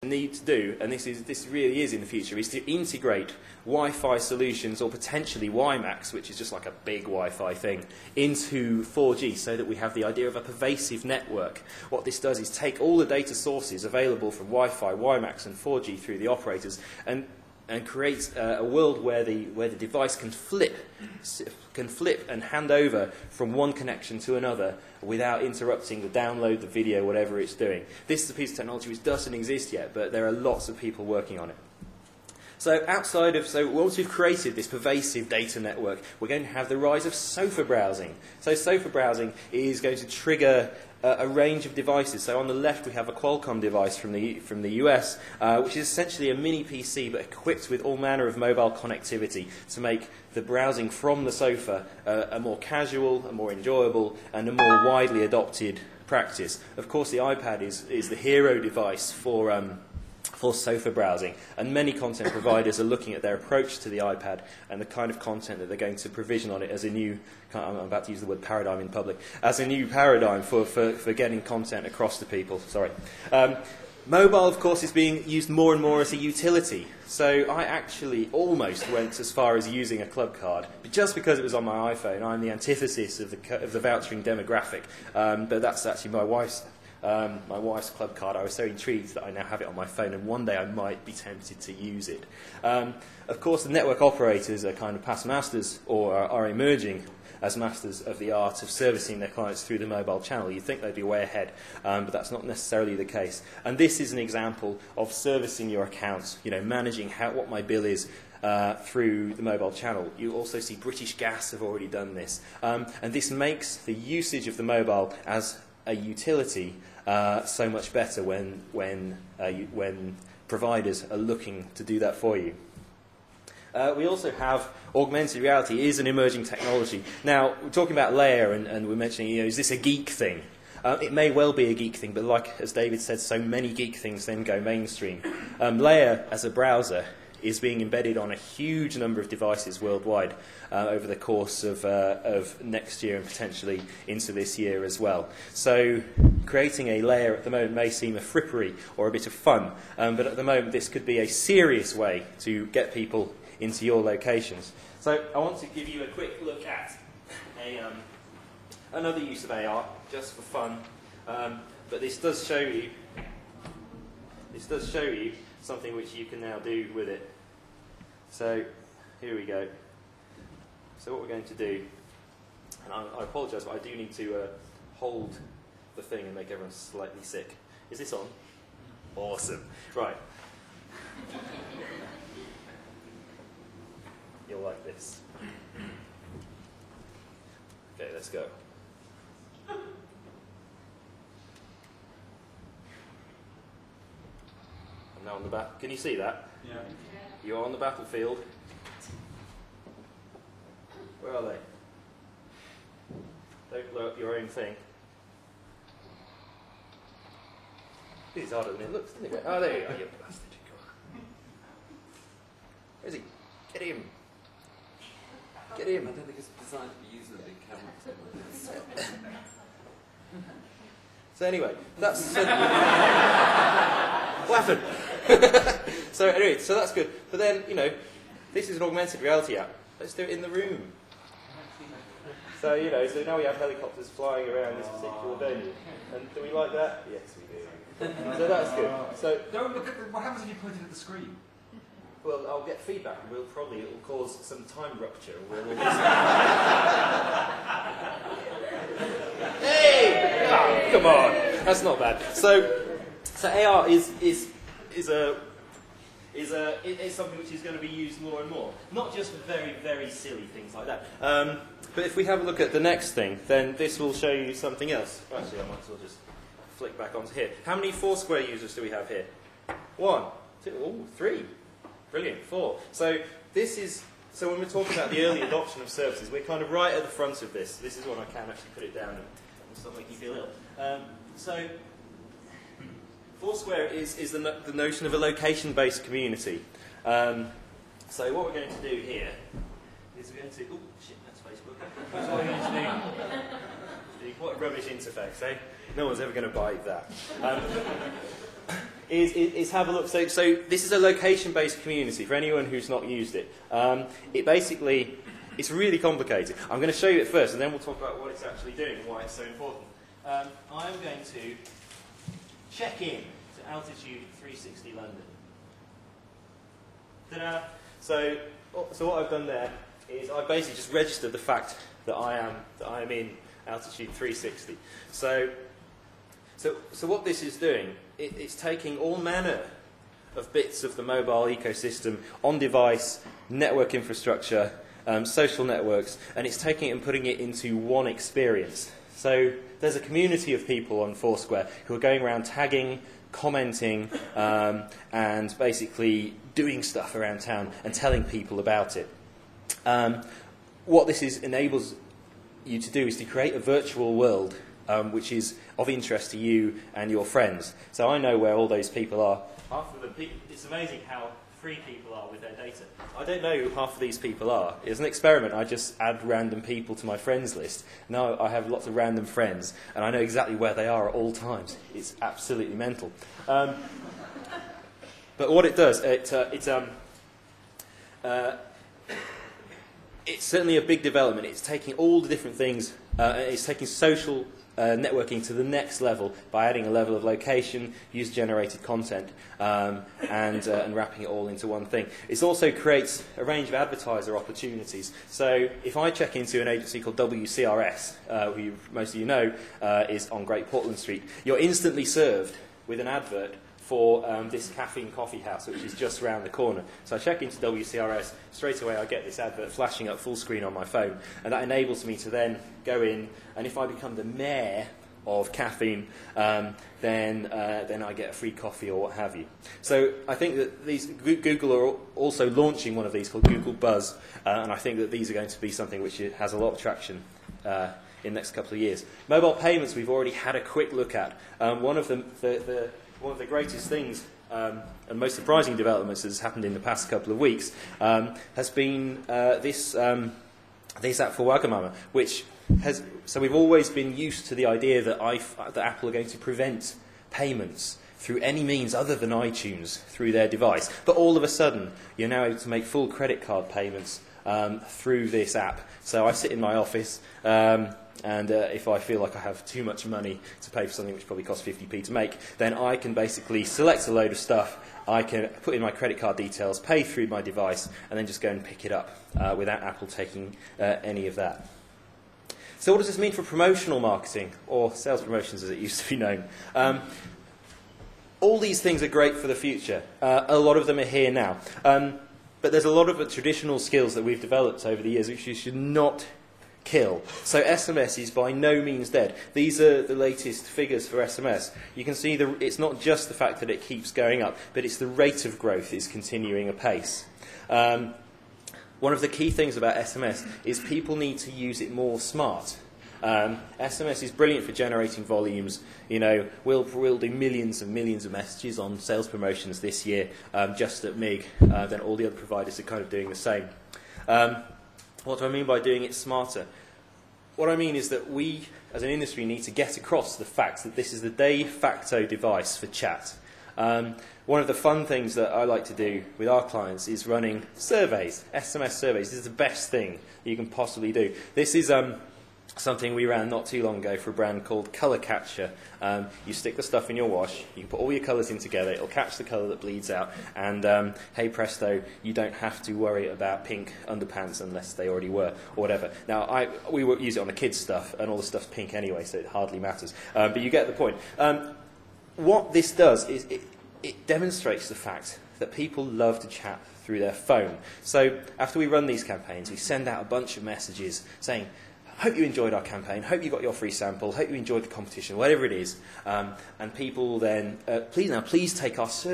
need to do, and this really is in the future, is to integrate Wi-Fi solutions, or potentially WiMAX, which is just like a big Wi-Fi thing, into 4G, so that we have the idea of a pervasive network. What this does is take all the data sources available from Wi-Fi, WiMAX, and 4G through the operators, and create a world where the device can flip and hand over from one connection to another without interrupting the download, the video, whatever it's doing. This is a piece of technology which doesn't exist yet, but there are lots of people working on it. So once we've created this pervasive data network, we're going to have the rise of sofa browsing. So sofa browsing is going to trigger a range of devices. So on the left we have a Qualcomm device from the US, which is essentially a mini PC but equipped with all manner of mobile connectivity to make the browsing from the sofa a more casual, a more enjoyable, and a more widely adopted practice. Of course, the iPad is the hero device for sofa browsing, and many content providers are looking at their approach to the iPad and the kind of content that they're going to provision on it as a new, I'm about to use the word paradigm in public, as a new paradigm for getting content across to people. Sorry. Mobile, of course, is being used more and more as a utility. So I actually almost went as far as using a club card, but just because it was on my iPhone. I'm the antithesis of the vouchering demographic, but that's actually my wife's club card. I was so intrigued that I now have it on my phone, and one day I might be tempted to use it. Of course, the network operators are kind of past masters, or are emerging as masters of the art of servicing their clients through the mobile channel. You'd think they'd be way ahead, but that's not necessarily the case. And this is an example of servicing your accounts, managing what my bill is through the mobile channel. You also see British Gas have already done this. And this makes the usage of the mobile as a utility so much better when providers are looking to do that for you. We also have augmented reality is an emerging technology. Now, we're talking about layer, and we're mentioning, is this a geek thing? It may well be a geek thing, but like, as David said, so many geek things then go mainstream. Layer, as a browser, is being embedded on a huge number of devices worldwide over the course of next year and potentially into this year as well. So creating a layer at the moment may seem a frippery or a bit of fun, but at the moment this could be a serious way to get people into your locations. So I want to give you a quick look at another use of AR, just for fun, but this does show you something which you can now do with it. So here we go. So what we're going to do, and I apologise, but I do need to hold the thing and make everyone slightly sick. Is this on? Awesome. Right. You'll like this. Okay, let's go. I'm now on the back. Can you see that? Yeah. You're on the battlefield. Where are they? Don't blow up your own thing. It's harder than it looks, isn't it? Oh, there you go, you bastard. Where is he? Get him. Get him. I don't think it's designed to be used with a big camera. So anyway, that's... what happened? So anyway, so that's good. But then, this is an augmented reality app. Let's do it in the room. So, so now we have helicopters flying around this particular venue. And do we like that? Yes, we do. So that's good. So don't look at what happens if you point it at the screen? Well, I'll get feedback, and it'll cause some time rupture. Hey! Oh, come on, that's not bad. So AR is something which is going to be used more and more, not just for very, very silly things like that. But if we have a look at the next thing, then this will show you something else. Actually, I might as well just flick back onto here. How many Foursquare users do we have here? 1, 2, 3. Brilliant, 4. So when we're talking about the early adoption of services, we're kind of right at the front of this. This is when I can actually put it down and stop making you feel ill. So Foursquare is the notion of a location-based community. So what we're going to do here is we're going to... Oh, shit, that's Facebook. So what we're going to do... What a rubbish interface, eh? No one's ever going to buy that. is have a look. So this is a location-based community for anyone who's not used it. It basically, it's really complicated. I'm going to show you it first, and then we'll talk about what it's actually doing and why it's so important. I'm going to check in to Altitude 360 London. Ta-da! So what I've done there is I've basically just registered the fact that I am in Altitude 360. So what this is doing, it's taking all manner of bits of the mobile ecosystem, on-device, network infrastructure, social networks, and it's taking it and putting it into one experience. So there's a community of people on Foursquare who are going around tagging, commenting, and basically doing stuff around town and telling people about it. What this enables you to do is to create a virtual world which is of interest to you and your friends. So I know where all those people are. Half of them, it's amazing how free people are with their data. I don't know who half of these people are. It's an experiment. I just add random people to my friends list. Now I have lots of random friends, and I know exactly where they are at all times. It's absolutely mental. But what it does, it's certainly a big development. It's taking all the different things, it's taking social networking to the next level by adding a level of location, user-generated content, and wrapping it all into one thing. It also creates a range of advertiser opportunities. So if I check into an agency called WCRS, who most of you know is on Great Portland Street, you're instantly served with an advert for this caffeine coffee house, which is just around the corner. So I check into WCRS, straight away I get this advert flashing up full screen on my phone, and that enables me to then go in, and if I become the mayor of caffeine, then I get a free coffee or what have you. So I think that Google are also launching one of these called Google Buzz, and I think that these are going to be something which has a lot of traction in the next couple of years. Mobile payments we've already had a quick look at. One of the greatest things and most surprising developments that has happened in the past couple of weeks has been this app for Wagamama, which has. So we've always been used to the idea that Apple are going to prevent payments through any means other than iTunes through their device. But all of a sudden, you're now able to make full credit card payments through this app. So I sit in my office. And if I feel like I have too much money to pay for something which probably costs 50p to make, then I can basically select a load of stuff, I can put in my credit card details, pay through my device, and then just go and pick it up without Apple taking any of that. So what does this mean for promotional marketing, or sales promotions as it used to be known? All these things are great for the future. A lot of them are here now. But there's a lot of traditional skills that we've developed over the years which you should not kill. So SMS is by no means dead. These are the latest figures for SMS. You can see it's not just the fact that it keeps going up, but it's the rate of growth is continuing apace. One of the key things about SMS is people need to use it more smart. SMS is brilliant for generating volumes. You know, we'll do millions and millions of messages on sales promotions this year, just at MIG. Then all the other providers are kind of doing the same. What do I mean by doing it smarter? What I mean is that we, as an industry, need to get across the fact that this is the de facto device for chat. One of the fun things that I like to do with our clients is running surveys, SMS surveys. This is the best thing you can possibly do. This is something we ran not too long ago for a brand called Colour Catcher. You stick the stuff in your wash, you can put all your colours in together, it'll catch the colour that bleeds out, and hey presto, you don't have to worry about pink underpants unless they already were, or whatever. Now, we use it on the kids' stuff, and all the stuff's pink anyway, so it hardly matters. But you get the point. What this does is it demonstrates the fact that people love to chat through their phone. So after we run these campaigns, we send out a bunch of messages saying, hope you enjoyed our campaign, hope you got your free sample, hope you enjoyed the competition, whatever it is. And people will then, please take our survey.